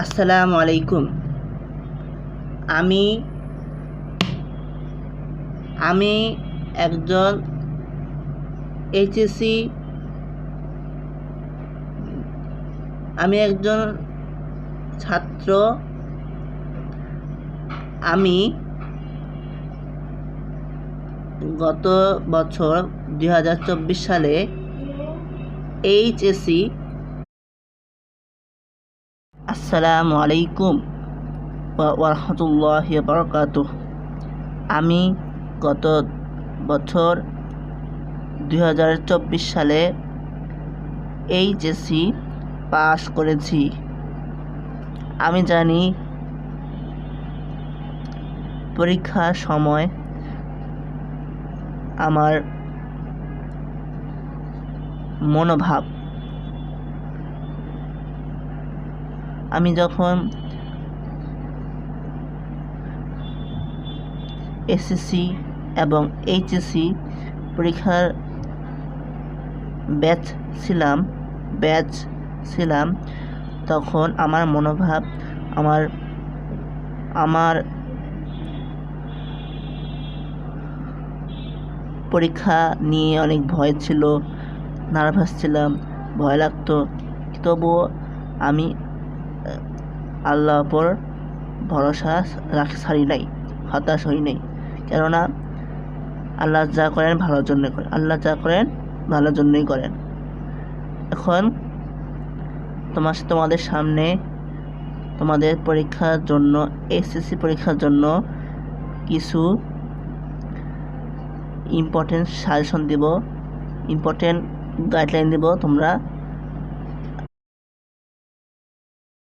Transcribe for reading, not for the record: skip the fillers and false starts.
আসসালামু আলাইকুম। আমি আমি একজন এইচএসসি আমি একজন ছাত্র। আমি গত বছর 2024 সালে এইচএসসি। আসসালামু আলাইকুম ওয়া রাহমাতুল্লাহি ওয়া বারাকাতুহু। আমি গত বছর 2024 সালে এইচএসসি পাস করেছি। আমি জানি পরীক্ষার সময় আমার মনোভাব, আমি যখন এসএসসি এবং এইচএসসি পরীক্ষার ব্যাচ ছিলাম তখন আমার মনোভাব, আমার পরীক্ষা নিয়ে অনেক ভয় ছিল, নার্ভাস ছিলাম, ভয় লাগতো। তবুও আমি আল্লাহর উপর ভরসা ছাড়ি নাই, হতাশ হই নাই। কেননা আল্লাহ যা করেন ভালোর জন্য করেন, আল্লাহ যা করেন ভালোর জন্যই করেন। এখন তোমাদের সামনে তোমাদের পরীক্ষার জন্য, এসএসসি পরীক্ষার জন্য কিছু ইম্পর্টেন্ট সাজেশন দিব, ইম্পর্টেন্ট গাইডলাইন দিব। তোমরা